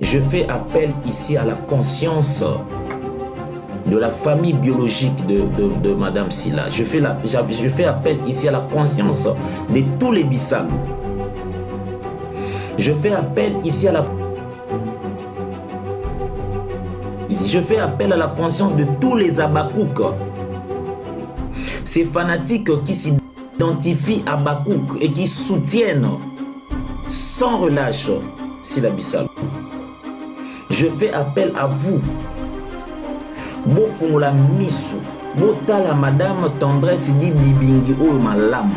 Je fais appel ici à la conscience de la famille biologique de Madame Silla. Je fais appel ici à la conscience de tous les Bissalou. Je fais appel ici à la... Je fais appel à la conscience de tous les Abakouk. Ces fanatiques qui s'identifient à Abakouk et qui soutiennent sans relâche Silla Bissalou. Je fais appel à vous. Bofungola misu, botala Madame Tendresse di bibingi oyo malamu.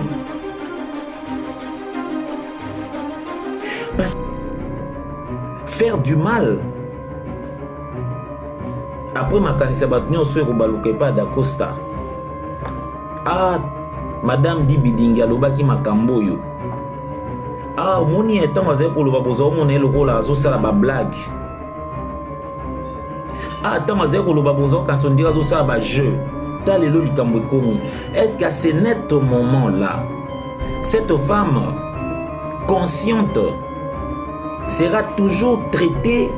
Parce que faire du mal. Après ma kanisa batnyo so ko baluke pa d'Acosta. Ah, Madame di bidingi alobaki makambo yo. Ah, moni etant waze ko loba bozo mona elokola azo sala ba blague. Attends, est-ce qu'à ce net moment-là, cette femme consciente sera toujours traitée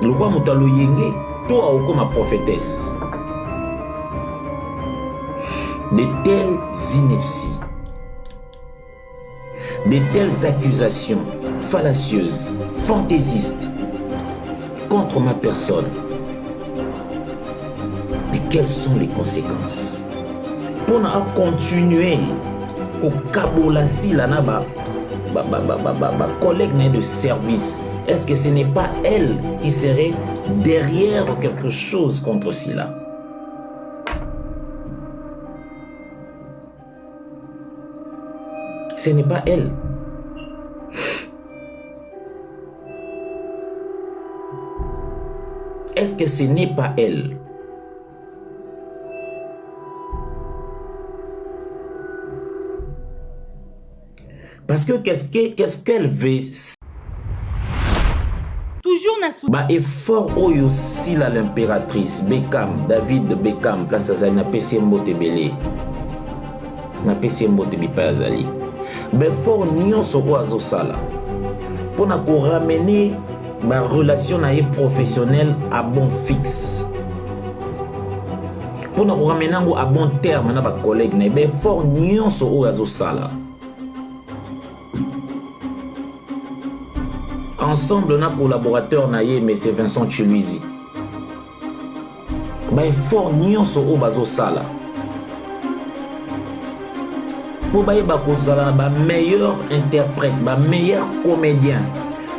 le roi Moutalo Yenge, toi comme ma prophétesse, de telles inepties, de telles accusations fallacieuses, fantaisistes contre ma personne. Mais quelles sont les conséquences? Pour continuer au Kabolasi là-bas, collègue de service, est-ce que ce n'est pas elle qui serait derrière quelque chose contre cela? Ce n'est pas elle. Est-ce que ce n'est pas elle? Parce que qu'est-ce qu'elle veut? Toujours n'a effort oyo Silla l'impératrice Beckham, David Beckham, place azali na PCMbo Tebele. Na PCMbo Tebipa azali. Effort nyonso oyo azosala. Pona ko ramener ma relation professionnelle à bon fixe. Pour nous ramener à bon terme na ba collègue na be fort nyonso o azo sala. Ensemble na collaborateur na ye monsieur Vincent Chiluizi. Ba fort nyonso o bazo sala. Pour ba kozala ba meilleur interprète, ba meilleur comédien.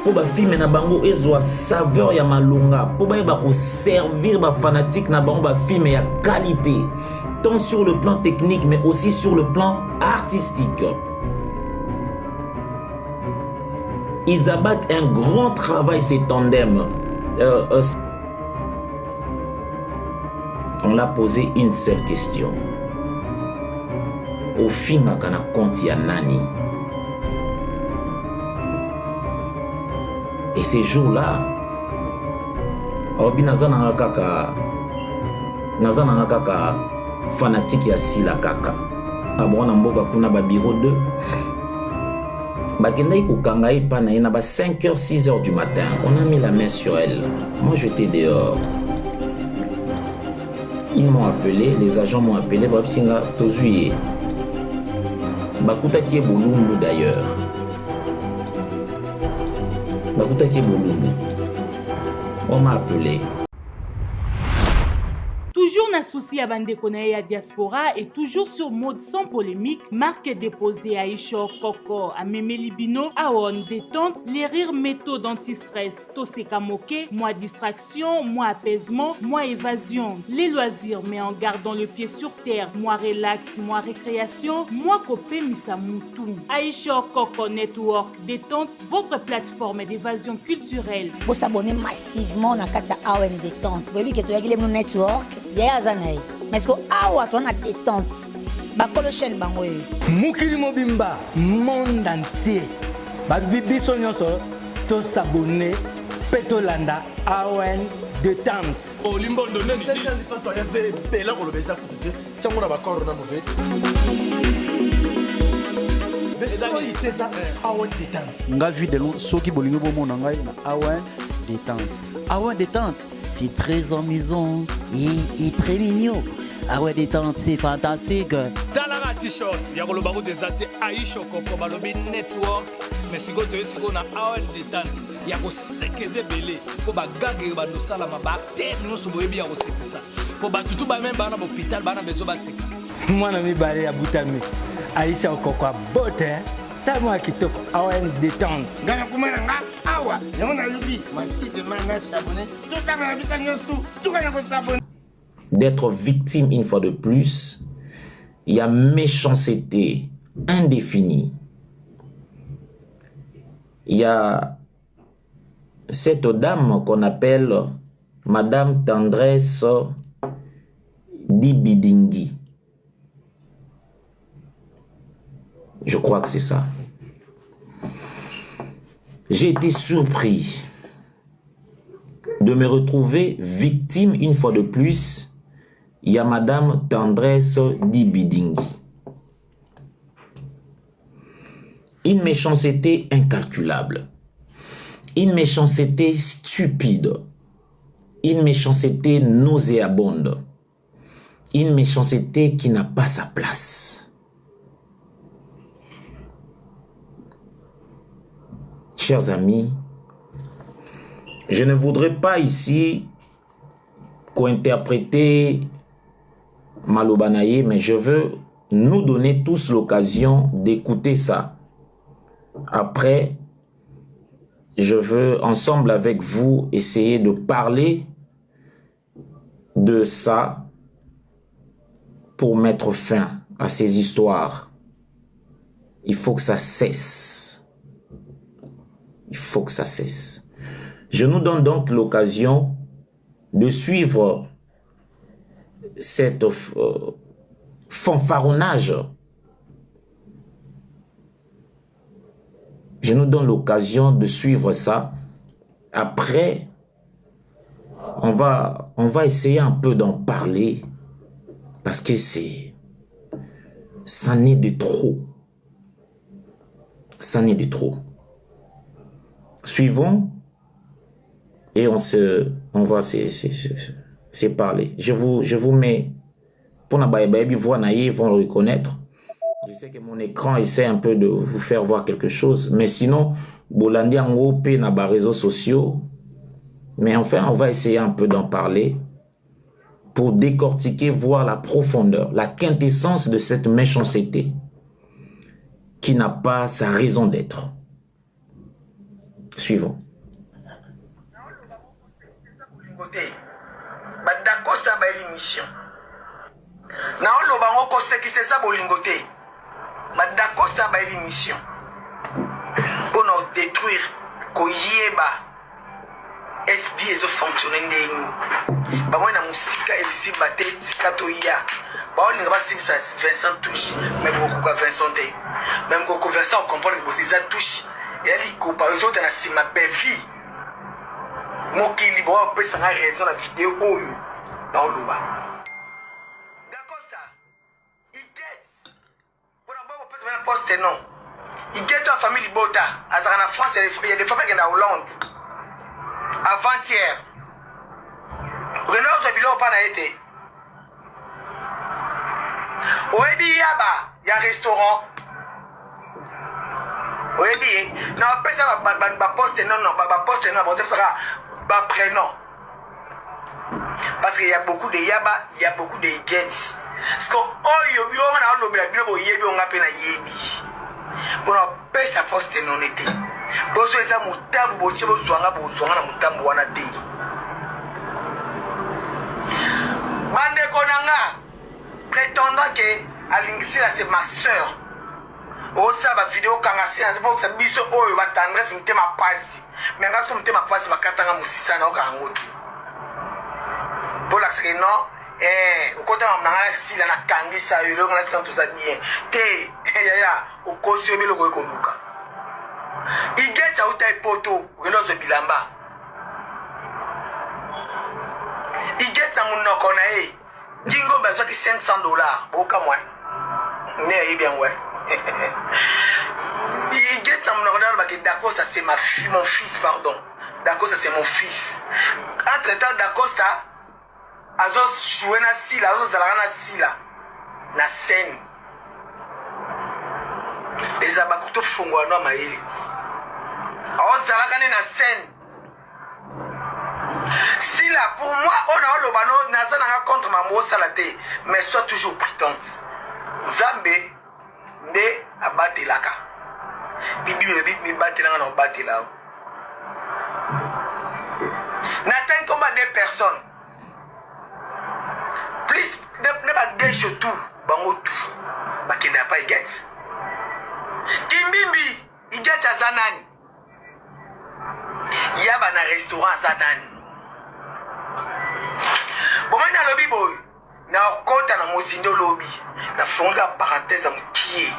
Pour ba film na bango ezwa saveur ya malunga pour ba ko servir ba fanatique na bango ba film ya qualité tant sur le plan technique mais aussi sur le plan artistique. Ils abattent un grand travail ces tandems. On l'a posé une seule question. Au fin kana compte ya nani? Et ces jours-là, Obi nazana kaka fanatique ya Silla kaka. Abona mboka kuna ba bureau 2. Bakendai kokanga epa na 5h 6h du matin. On a mis la main sur elle. Moi j'étais dehors. Ils m'ont appelé, les agents m'ont appelé, Babsinga tozuye. Bakuta qui est Bolumbu d'ailleurs. On m'a appelé. Toujours n'a souci à Bandeko à diaspora et toujours sur mode sans polémique, marque déposée à Isho Koko, à Memeli Bino, à On détente, les rires métaux d'anti-stress, Toseka Moke, moi distraction, moi apaisement, moi évasion, les loisirs mais en gardant le pied sur terre, moi relax, moi récréation, moi copé Misamutu. Aisho Koko Network détente, votre plateforme d'évasion culturelle. Vous s'abonner massivement dans Katia AON détente. Vous voyez que tu as le network. Mais est-ce que awa tu as détente? Bakolo chaîne bangoye. Mukili Mobimba, monde entier. Babibi sonyoso, to s'abonner, petolanda, AON détente. Oh limbo de nani. Toi y avait bella pour le baiser pour te. Tiens moi la corona mauvais. nga vu de long soki bolingo bomona ngai na Awen détente. Awen détente, c'est très amusant et très mignon. Awen détente, c'est fantastique. Talara t-shirt ya koloba ko desate Aisho Koko balobi network mais siko to siko na Awen détente ya ko sekeze belé ko bagage ba no sala mabakte no so boyebi ya ko sekisa ko batutu ba même bana hôpital bana bezo ba seka mwana mibale ya butami Aisha Koko bote tellement kitoko Awen détente ngana kumana nga awa yona lubi masi de mana sabone tout ça va habiter nyostu tout kana ko sabone. D'être victime une fois de plus, il y a méchanceté indéfinie. Il y a cette dame qu'on appelle Madame Tendresse Dibidingi. Je crois que c'est ça. J'ai été surpris de me retrouver victime une fois de plus. Il y a Madame Tendresse Dibidingi. Une méchanceté incalculable. Une méchanceté stupide. Une méchanceté nauséabonde. Une méchanceté qui n'a pas sa place. Chers amis, je ne voudrais pas ici co-interpréter Malobanaye, mais je veux nous donner tous l'occasion d'écouter ça. Après, je veux ensemble avec vous essayer de parler de ça pour mettre fin à ces histoires. Il faut que ça cesse. Il faut que ça cesse. Je nous donne donc l'occasion de suivre cette fanfaronnage. Je nous donne l'occasion de suivre ça. Après, on va essayer un peu d'en parler parce que ça n'est de trop. Ça n'est de trop. Suivons et on va se parler. Je vous mets pour na baby voix naïe, ils vont le reconnaître. Je sais que mon écran essaie un peu de vous faire voir quelque chose, mais sinon bolandi en pe na ba réseaux sociaux. Mais enfin, on va essayer un peu d'en parler pour décortiquer, voir la profondeur, la quintessence de cette méchanceté qui n'a pas sa raison d'être. Suivons. Badakosta ba émission. Na olo bango ko sekise sa bolingo te. Badakosta ba émission. Pour nous détruire ko yeba. SB ezo fonctionner ndeni. Ba mwana musika elisi bate tikato ya. Ba olinga ba sibisa Vincent touche, mais beaucoup ka Vincent te. Même ko Vincent comprendre que c'est ça touche. Yali ko par exemple na sima bevi. Mokili bo pesa nga raison la vidéo oyo na oloba. Dacosta, il get. Pour na bo pesa na poste non. Il get en famille Bota, azana en France, il y a des femmes qui sont en Hollande. Avant-hier. Renaud Zobilo pas na été. Oebi yaba, il y a restaurant. Oebi, non pesa ba poste non non, ba poste non, bon ça ba prénom. Parce qu'il y a beaucoup de yaba, il y a beaucoup de get. Parce que oh yo bio na lo bila bilo yebi on appelle na yebi. Pour na pesa poste non été. Bozo eza mutambu boche bozwanga na mutambu wana te. Bande konanga prétendant que Alingisi là c'est ma sœur. Oh ça va vidéo kanga c'est pour que ça biso oyo ba tendresse mutema pasi. Mais nga so mutema pasi bakatanga musisa na okangoto. Pour la que non ukota mnanga sila na kangisa yo ngana sila tout ça bien. Te ya ukosi obilo ko ikonuka. Igeta utai poto relozo bilamba. Igeta munoko na e. Dingo besoin de $500 boka moi. Ne y bien ouais. que Dacosta c'est mon fils, pardon. Dacosta c'est mon fils. Entre-temps, Dacosta azo joué na sila, azo zalaka na sila, na scène. Les abakuto fungwa no maïli. Azo zalaka na scène. Sila, pour moi, on a l'obano, n'a contre ma mot salaté, mais sois toujours prudente. Zambé, ne abate laka. Bibi me dit, me batte là, on batte là. N'atteint combat des personnes. Plus, ne pas gâcher tout, bango tout. Bah, qui n'a pas y gâte. Kimbimbi, y gâte à Zanani. Y a un restaurant à Zanani. Bon, moi, dans le lobby, boy. Na kota na mozindo lobby. Na fonga parenthèse à moukier.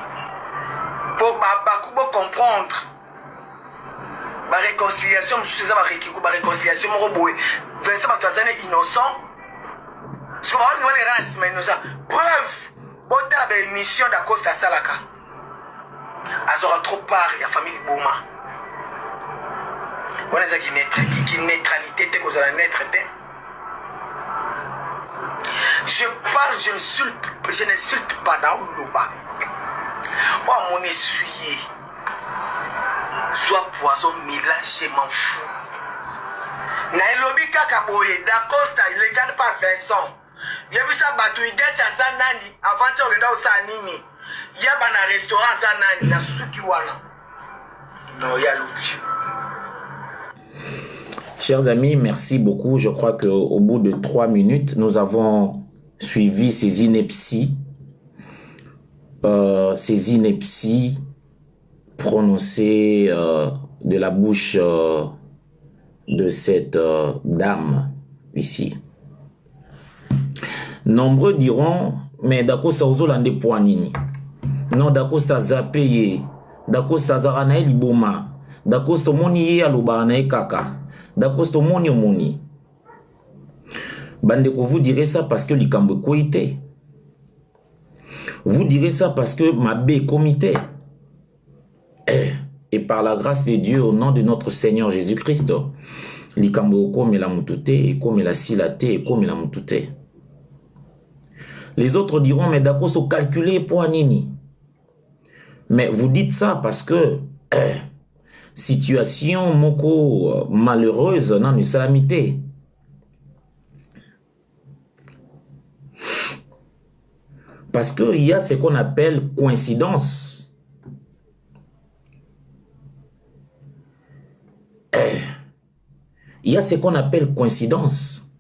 Pour ma comprendre. Ma réconciliation, je suis ma réconciliation, mon boy. Vincent Matoazane est innocent. Ce qu'on va dire, c'est innocent. Preuve. Bon, tu as une mission d'Acosta Salaka. Elle aura trop part, la famille Bouma. On a dit qu'il neutralité, t'es qu'on a neutralité. Je parle, je n'insulte pas Naouloba. Oh, mon essuyé. Soit poison, mélange, je m'en fous. Nairobi Kakaboye, Dacosta, il ne regarde pas Vincent. Il y a vu ça, il y a Zanani, avant de regarder au Sanini. Il y a un restaurant Zanani, la Sukiwana. Non, il y a l'autre. Chers amis, merci beaucoup. Je crois qu'au bout de 3 minutes, nous avons suivi ces inepties prononcées de la bouche de cette dame ici. Nombreux diront, mais Dacosta Ozolande Poanini. Non, Dacosta Zapeye, Dacosta Zaranae Liboma, Dacosta Moni Alobanae Kaka. Dacosta Moni Omoni. Bandeko, vous direz ça parce que l'Ikambo Koité. Vous direz ça parce que ma bé comité. Et par la grâce de Dieu, au nom de notre Seigneur Jésus-Christ, l'Ikambo comme la mutute, et comme la silate, et comme la mutute. Les autres diront, mais Dacosta calculé pour Anini. Mais vous dites ça parce que situation moko malheureuse dans une salamité. Parce qu'il y a ce qu'on appelle coïncidence. Il y a ce qu'on appelle coïncidence.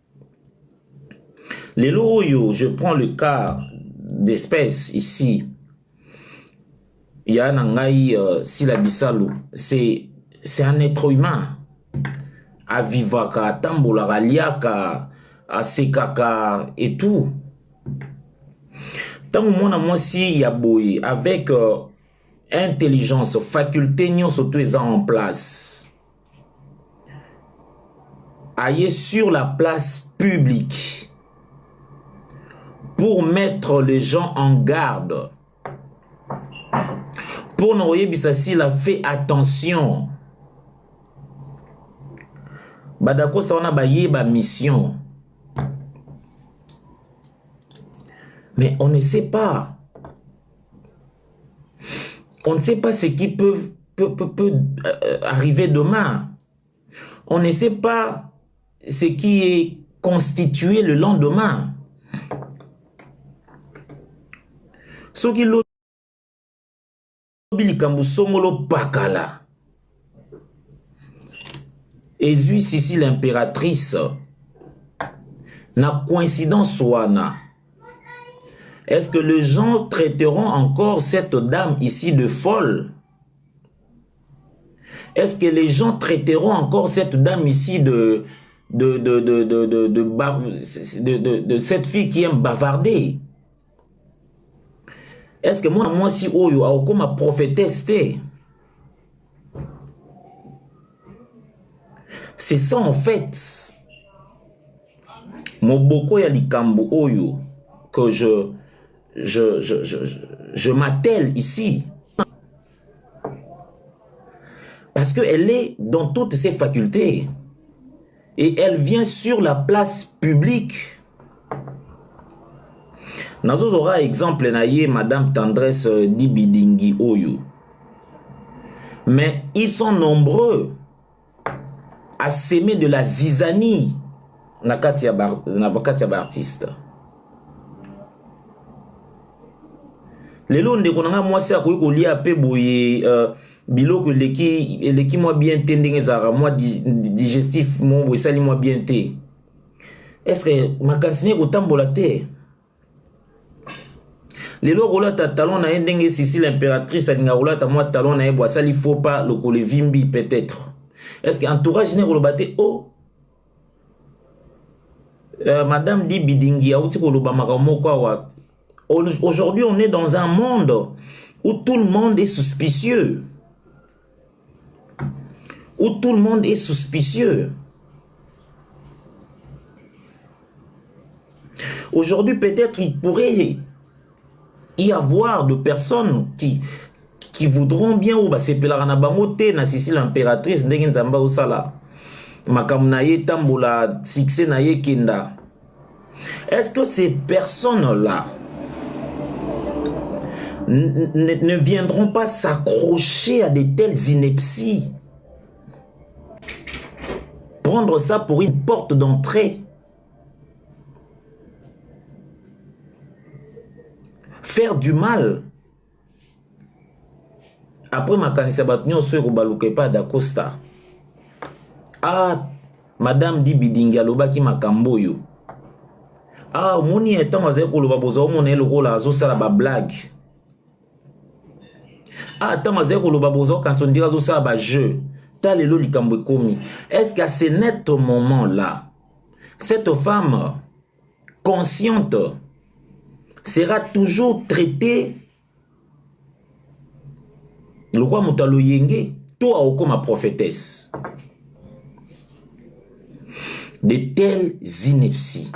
Les loyaux, je prends le cas d'espèce ici. Il y a Nangaï Silabisalou. C'est un être humain. À Vivaka, à Tambola, à Liaka, à Sekaka et tout. Tant que moi si y a boy avec intelligence, faculté, nous surtout en place. Aillez sur la place publique pour mettre les gens en garde. Pour nous Bisasi la fait attention. Badako ça on a baillé ba mission. Mais on ne sait pas. On ne sait pas ce qui peut arriver demain. On ne sait pas ce qui est constitué le lendemain. Ce qui l'autre pakala. Et ici l'impératrice. Na coïncidence wana. Est-ce que les gens traiteront encore cette dame ici de folle? Est-ce que les gens traiteront encore cette dame ici de cette fille qui aime bavarder? Est-ce que moi si Oyo a comme ma prophétesse? C'est ça en fait. Moboko ya likambo Oyo que je m'attelle ici. Parce qu'elle est dans toutes ses facultés. Et elle vient sur la place publique. Nazo aura exemple naïe Madame Tendresse Dibidingi Oyo. Mais ils sont nombreux à s'aimer de la zizanie na katia artiste. Lelo ndeko nanga mwasi akoki kolia pe boye biloko leki moi bien te ndenge ezalaka moi digestif mo esali moi bien te. Est-ce que makanisi kotambola te? Lelo kolata talon na ndenge Sissi l'impératrice alinga kolata moi talon na ebo asali faut pas le vimbi peut-être. Est-ce que entourage ne kolobate oh Madame Dibidingi auti koloba makamoko awa. Aujourd'hui, on est dans un monde où tout le monde est suspicieux. Où tout le monde est suspicieux. Aujourd'hui, peut-être il pourrait y avoir de personnes qui voudront bien ou c'est pelarana bangote na Sissi l'impératrice ndenge nzamba osala. Makam na ye tambola succès na ye kenda. Est-ce que ces personnes-là ne viendront pas s'accrocher à de telles inepties? Prendre ça pour une porte d'entrée. Faire du mal. Après ma kanisa batnyo sur baluke pas d'Acosta. Ah, Madame Dibidingi alobaki makamboyo. Ah, moni etant azé koloba bozo mona lokola azo sala ba blague. Ah, tant azé koloba bozo quand on dira azo sala ba jeu. Ta lelo likambo komi. Est-ce qu'à ce net moment-là, cette femme consciente sera toujours traitée le roi Moutalo Yenge, toi comme ma prophétesse? De telles inepties,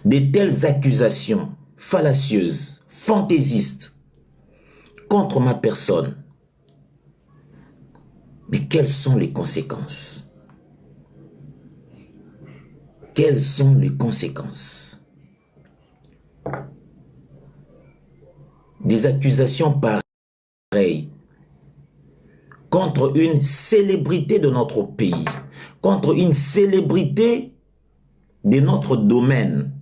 de telles accusations fallacieuses, fantaisistes contre ma personne. Mais quelles sont les conséquences? Quelles sont les conséquences? Des accusations pareilles contre une célébrité de notre pays, contre une célébrité de notre domaine.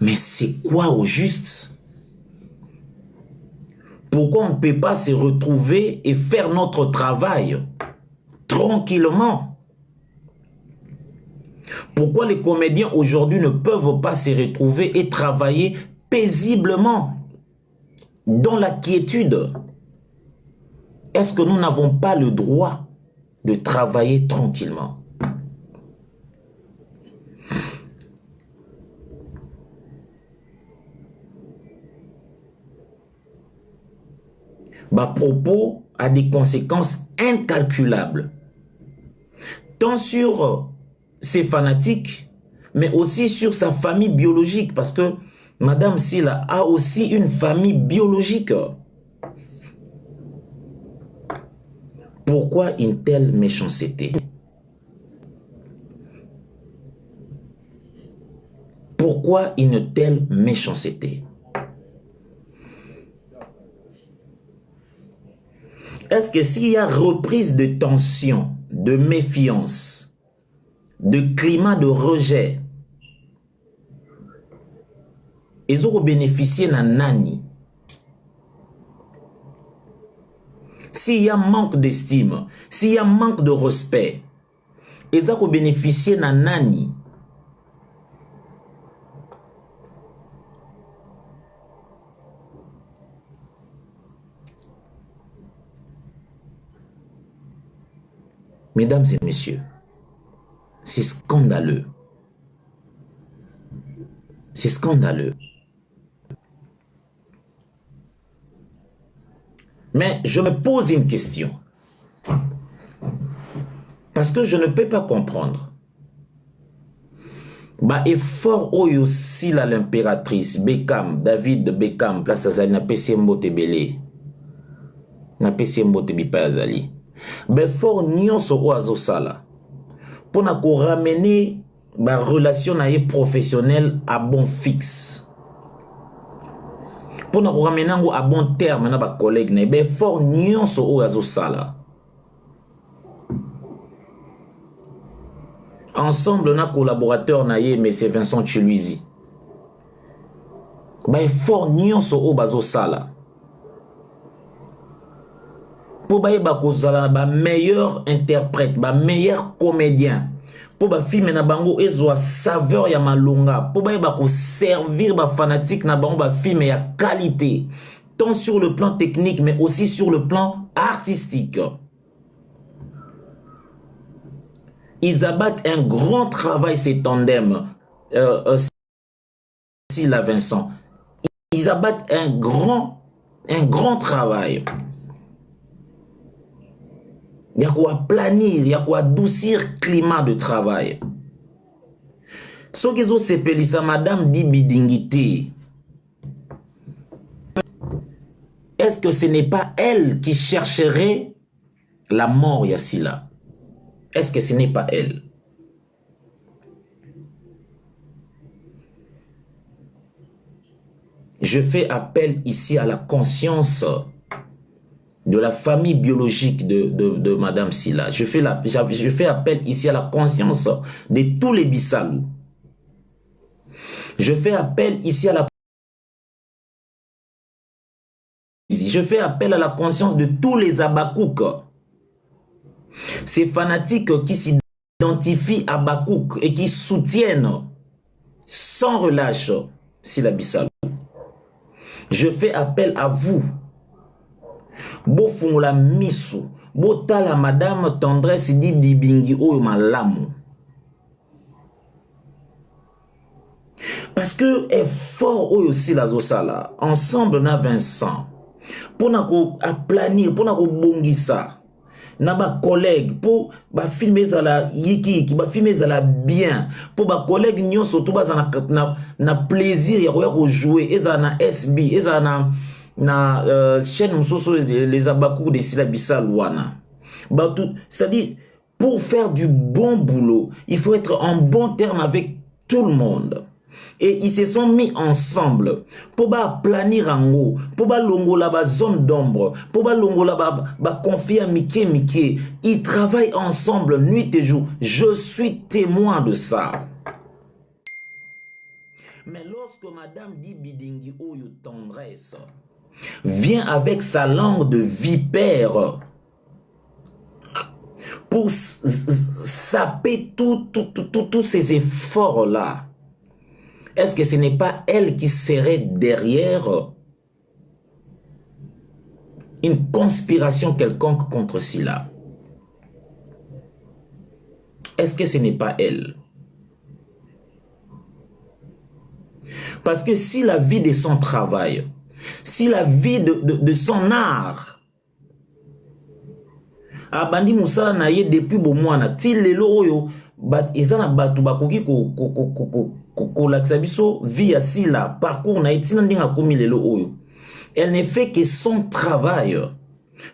Mais c'est quoi au juste? Pourquoi on ne peut pas se retrouver et faire notre travail tranquillement? Pourquoi les comédiens aujourd'hui ne peuvent pas se retrouver et travailler paisiblement dans la quiétude? Est-ce que nous n'avons pas le droit de travailler tranquillement? Ma propos a des conséquences incalculables, tant sur ses fanatiques, mais aussi sur sa famille biologique, parce que Madame Sila a aussi une famille biologique. Pourquoi une telle méchanceté? Pourquoi une telle méchanceté? Est-ce que s'il y a reprise de tension, de méfiance, de climat de rejet, ils auront bénéficié d'un nani? S'il y a manque d'estime, s'il y a manque de respect, ils auront bénéficié d'un nani? Mesdames et messieurs, c'est scandaleux. C'est scandaleux. Mais je me pose une question. Parce que je ne peux pas comprendre. Ba effort oyo sila l'impératrice Beckham, David Beckham, place azali na pesi mbote belé. Na pesi mbote bipa azali. Ba effort nyonso o azosala. Pona ko ramener ba relation na ye professionnel à bon fixe. Pona ko ramener ngo à bon terme na ba collègue na ba effort nyonso o azosala. Ensemble, na collaborateur na ye, M. Vincent Chiluizi. Ba effort nyonso o bazo sala. Pour ba yeba kozala ba meilleur interprète, ba meilleur comédien. Pour ba film na bango ezwa saveur ya malunga. Pour ba yeba ko servir ba fanatique na bango ba film ya qualité. Tant sur le plan technique, mais aussi sur le plan artistique. Ils abattent un grand travail, ces tandems, Sila Vincent. Ils abattent un grand travail. Il y a quoi planir, il y a quoi adoucir le climat de travail. Ce qu'ils ont s'appelé ça, Madame Dibidingité. Est-ce que ce n'est pas elle qui chercherait la mort, Yassila? Est-ce que ce n'est pas elle? Je fais appel ici à la conscience de la famille biologique de Madame Sila. Je fais appel ici à la conscience de tous les Bissalou. Je fais appel ici à la conscience de tous les Abakouk. Ces fanatiques qui s'identifient à Bakouk et qui soutiennent sans relâche Sila Bissalou. Je fais appel à vous. Bofungula misu, botala Madame Tendresse Dibingi Oyo Malamu. Parce que effort Oyo Sila Zosala, ensemble na Vincent, pour na ko aplanir, pour na ko bongisa. Na ba collègue pour ba filmer zala yiki ki ba filmer zala bien pour ba collègue nyon surtout ba na plaisir ya ko jouer eza na SB eza na chaîne musoso les Abakou de Sila Bissalou wana ba tout c'est-à-dire pour faire du bon boulot il faut être en bon terme avec tout le monde. Et ils se sont mis ensemble pour planir en haut, pour longola ba zone d'ombre, pour longola ba confier à Mickey. Ils travaillent ensemble nuit et jour. Je suis témoin de ça. Mais lorsque Madame Dibidingi Oyo Tendresse vient avec sa langue de vipère pour saper tous ces efforts-là, est-ce que ce n'est pas elle qui serait derrière une conspiration quelconque contre Sila? Est-ce que ce n'est pas elle? Parce que si la vie de son travail, si la vie de son art, Abandi Moussala na ye depuis Bomwana, ti lelo oyo, ezana batu bakoki ko laksabiso via Sila parcours na itina ndinga komi lelo oyo. Elle ne fait que son travail.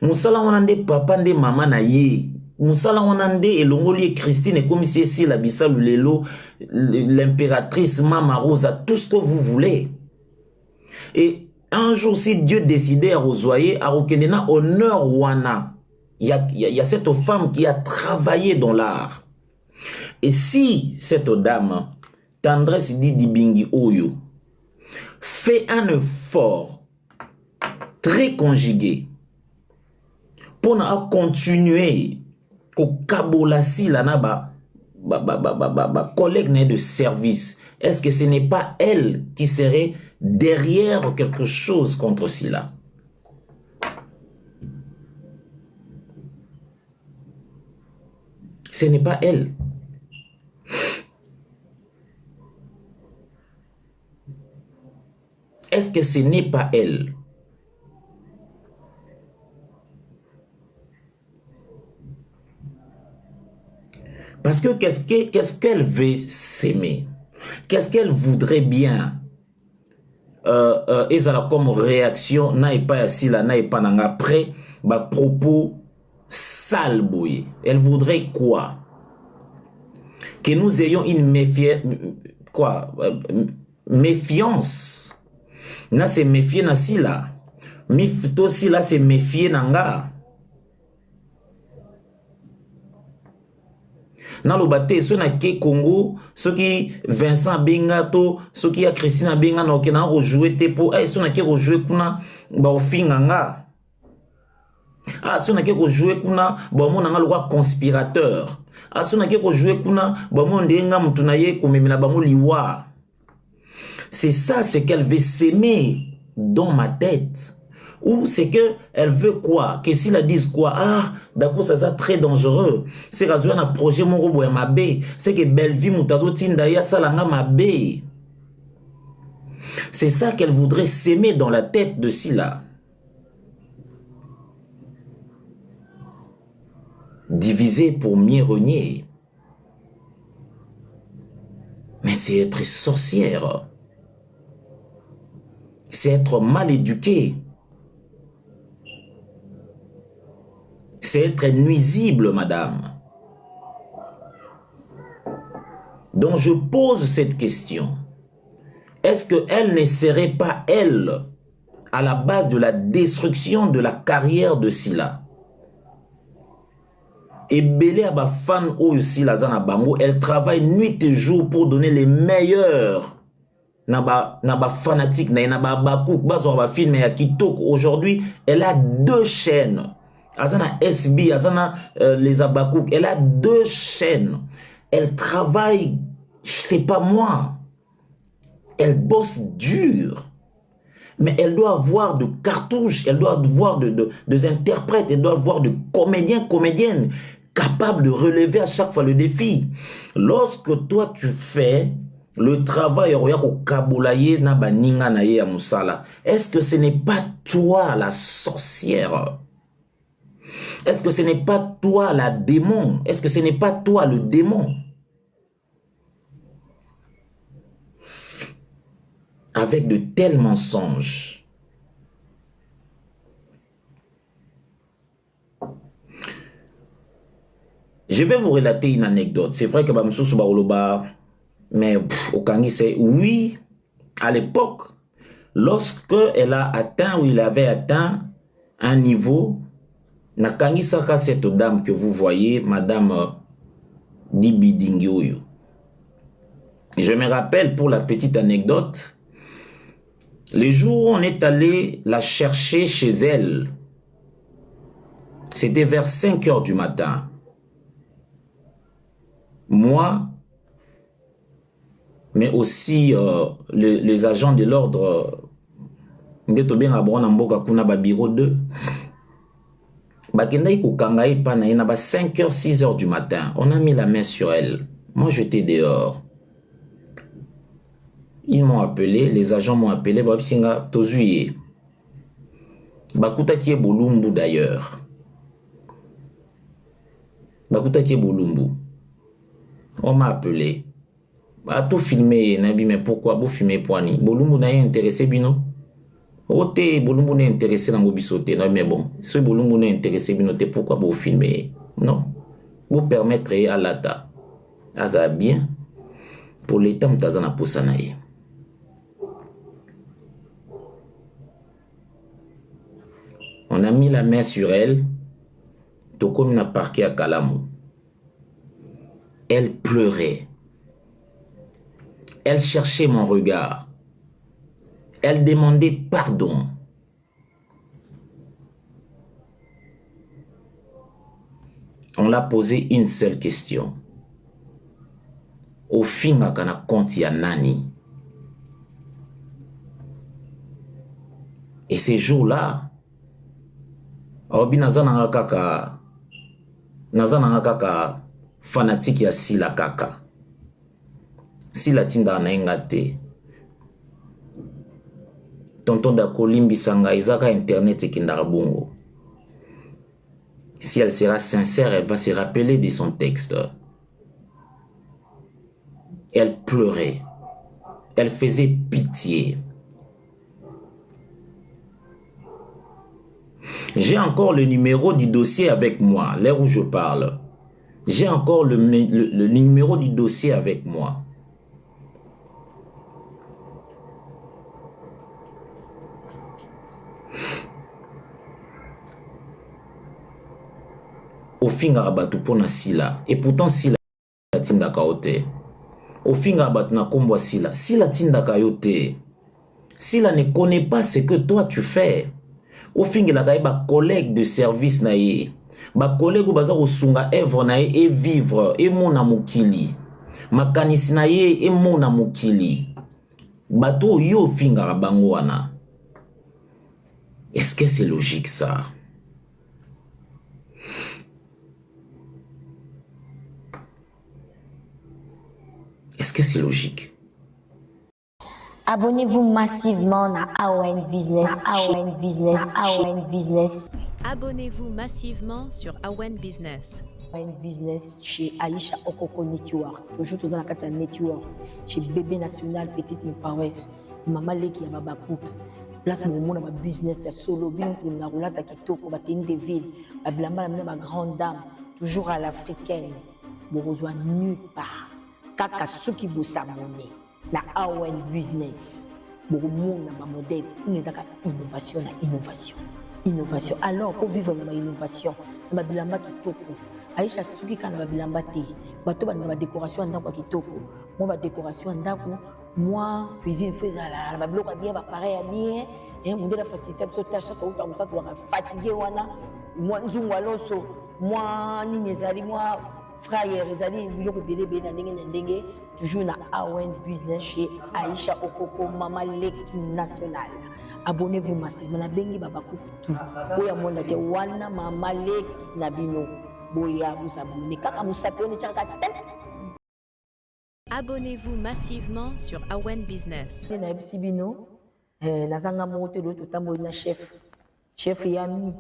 Moussala wanande papa nde mama na ye. Moussala wanande elongoli Christine comme c'est Sila Bissalou lelo l'impératrice Mama Rosa, tout ce que vous voulez. Et un jour si Dieu décidait à rosoyer à Rokenena honneur wana. Il y a cette femme qui a travaillé dans l'art. Et si cette dame, Tendresse Dibingi Oyo, fait un effort très conjugué pour continuer au Kabolasi Lanaba, collègue de service, est-ce que ce n'est pas elle qui serait derrière quelque chose contre Sila? Ce n'est pas elle. Est-ce que ce n'est pas elle? Parce que qu'est-ce qu'elle veut s'aimer? Qu'est-ce qu'elle voudrait bien ezala comme réaction na pas Sila na pas nanga après ba propos sale boy. Elle voudrait quoi? Que nous ayons une méfiance. Na se méfier na Sila. Mifto Sila se méfier nanga. Na lobate so na ke Congo, ce qui Vincent Bengato, ce qui a Christina Benga na okena rejouer te po, so na ke rejouer kuna ba ofinganga. Ah, so na ke rejouer kuna ba mo na ngalo conspirateur. Ah, so na ke rejouer kuna ba mo ndenga mutu na ye komemela ba mo liwa. C'est ça, c'est qu'elle veut s'aimer dans ma tête. Ou c'est que elle veut quoi? Que s'il la dise quoi? Ah, d'accord, ça c'est très dangereux. C'est que un projet mon robot est ma bé. C'est que belle vie moutazo tindaya salanga ma bé. C'est ça qu'elle voudrait s'aimer dans la tête de Sila. Diviser pour mieux régner. Mais c'est être sorcière. C'est être mal éduqué. C'est être nuisible, madame. Donc je pose cette question. Est-ce qu'elle ne serait pas, elle, à la base de la destruction de la carrière de Sila? Et Belé Aba fan ou Sila Zana Bango, elle travaille nuit et jour pour donner les meilleurs. Naba fanatique, naba bakouk, bazo ba film ya kitoko. Aujourd'hui, elle a 2 chaînes. Azana SB, Azana les Abakouk, elle a 2 chaînes. Elle travaille, c'est pas moi. Elle bosse dur. Mais elle doit avoir de cartouches, elle doit avoir des interprètes, elle doit avoir de comédiens, comédiennes capables de relever à chaque fois le défi. Lorsque toi tu fais le travail au Kaboulaye na baninga na ye musala, est-ce que ce n'est pas toi la sorcière? Est-ce que ce n'est pas toi la démon? Est-ce que ce n'est pas toi le démon? Avec de tels mensonges. Je vais vous relater une anecdote. C'est vrai que Bamsou Soubarouloba, mais au Kangi, c'est oui, à l'époque, lorsque elle a atteint ou il avait atteint un niveau, Nakangi Saka, cette dame que vous voyez, Madame Dibi Dingyoyo. Je me rappelle pour la petite anecdote, le jour où on est allé la chercher chez elle, c'était vers 5 heures du matin. Moi, mais aussi les agents de l'ordre, on est bien à Bonamboka Kuna Babiro 2. Bakenda Ikokangaï Panaïna, 5 heures, 6 heures du matin. On a mis la main sur elle. Moi, j'étais dehors. Ils m'ont appelé, les agents m'ont appelé, Babsinga Tozuye. Bakuta qui est Bolumbu d'ailleurs. Bakuta qui est Bolumbu. On m'a appelé. Bah, tout filmé, Nabi, mais pourquoi vous filmez Poani? Bolumbu n'a intéressé, Bino. Ote, Bolumbu n'est intéressé dans Mobisote. Non, mais bon, ce Bolumbu n'est intéressé, Bino, pourquoi vous filmez? Non. Vous permettrez à l'Ata. Aza bien. Pour l'État, Mtazana Poussanaï. On a mis la main sur elle. Tokom n'a parqué à Kalamou. Elle pleurait. Elle cherchait mon regard. Elle demandait pardon. On l'a posé une seule question. Au fin, on a compté à Nani. Et ces jours-là, Obi nazana kaka fanatique ya Sila kaka. Sila tinda na engate. Tonton Dako limbisanga izaka internet et kindarabungo. Si elle sera sincère, elle va se rappeler de son texte. Elle pleurait. Elle faisait pitié. J'ai encore le numéro du dossier avec moi, l'heure où je parle. J'ai encore le numéro du dossier avec moi. Au fin rabatu pona sila. Et pourtant sila tinda kaote. Au fin rabatu na kombo sila. Sila tinda kayote. Sila ne connaît pas ce que toi tu fais. Au fin la ba collègue de service na ye. Ba collègue baza osunga œuvre na ye et vivre et mona mukili. Makanisi na ye et mona mukili. Bato yo finga rabango wana. Est-ce que c'est logique ça? Est-ce que c'est logique? Abonnez-vous massivement à AON Business, AON Business, AON Business. Abonnez-vous massivement sur AON Business. AON Business chez Aïcha Okoko Network. Toujours dans la carte Network. Chez Bébé National Petite Paroisse. Maman Leki ya Babakouk. Place mon na business ya solo bien pour la roulette kitoko batini de ville. Bablamba la grande dame. Toujours à l'africaine. Bon rejoint nulle part. Kaka soki bosabone na AON Business beaucoup monde na modèle nous avons innovation na innovation alors pour vivre na innovation na bilamba kitoko Aïcha soki kana ba bilamba te bato ba na décoration ndako kitoko moi ba décoration ndako moi cuisine faisala ba biloko bien ba pareil bien et monde la facilité so tâche so uta msa tu va fatigué wana moi nzungu aloso moi ni nezali moi frère ezali biloko belebe na ndenge toujours na AON Business chez Aïcha Okoko Mama Leki National. Abonnez-vous massivement na bengi baba kutu oya monda te wana Mama Leki na bino boya vous abonnez kaka musapone chaka tep. Abonnez-vous massivement sur AON Business. Na bino nazanga moto do totambo na chef yami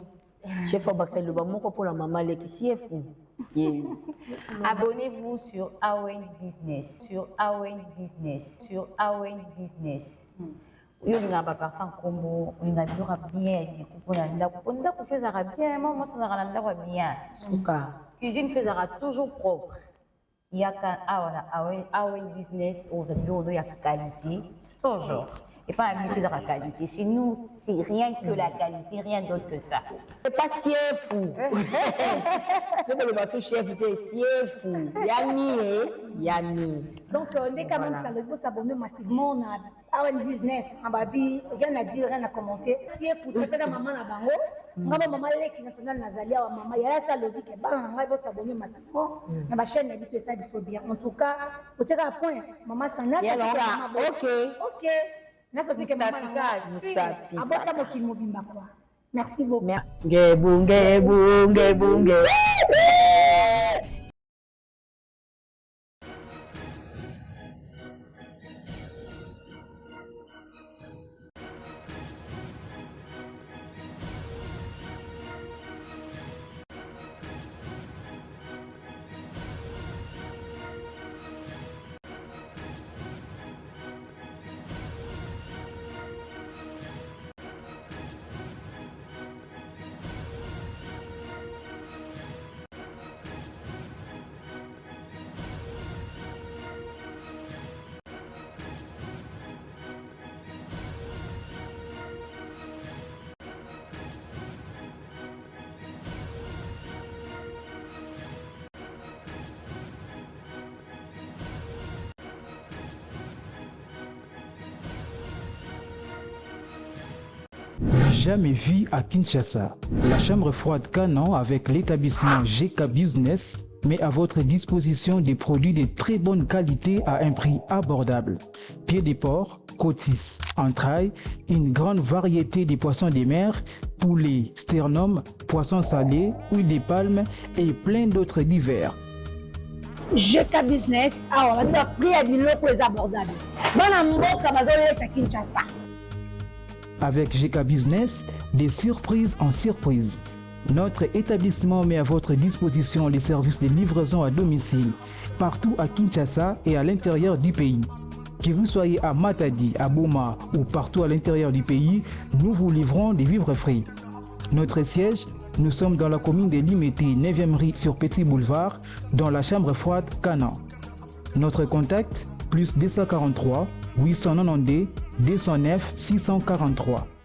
chef Baxel le moko pour la Mama Leki chef. Yeah. Abonnez-vous sur AON Business, sur AON Business, sur AON Business. Yo linga ba parfum kombo, linga biloko bien, on a faisara bien, moi ça na ndako bien. Suka. Cuisine faisara toujours propre. Il y a AON Business, aux biloko ya qualité, toujours. Et pas un monsieur de la qualité. Chez nous, c'est rien que la qualité, rien d'autre que ça. C'est pas chef fou. Je veux le bateau chef, c'est fou. Yami. Donc, les camarades, ça faut s'abonner massivement à AON Business. En babi, rien à dire, rien à commenter. Si vous faites la maman à Bango, maman Leki National Nazalia, maman, il y a ça le dit que il faut s'abonner massivement. Dans ma chaîne, il faut ça, il faut bien. En tout cas, au tir à point, maman Sana, ok. Merci beaucoup. Jamais vu à Kinshasa. La chambre froide Canon avec l'établissement GK Business met à votre disposition des produits de très bonne qualité à un prix abordable. Pieds de porc, cotisse, entrailles, une grande variété de poissons de mer, poulet, sternum, poissons salés, huile de palme et plein d'autres divers. GK Business, on va prix à biloko abordable. Bon mboka bazolesa Kinshasa. Avec GK Business, des surprises en surprises. Notre établissement met à votre disposition les services de livraison à domicile, partout à Kinshasa et à l'intérieur du pays. Que vous soyez à Matadi, à Boma ou partout à l'intérieur du pays, nous vous livrons des vivres frais. Notre siège, nous sommes dans la commune de Limete, 9e rue sur Petit Boulevard, dans la chambre froide Canan. Notre contact, plus 243 892 209 643.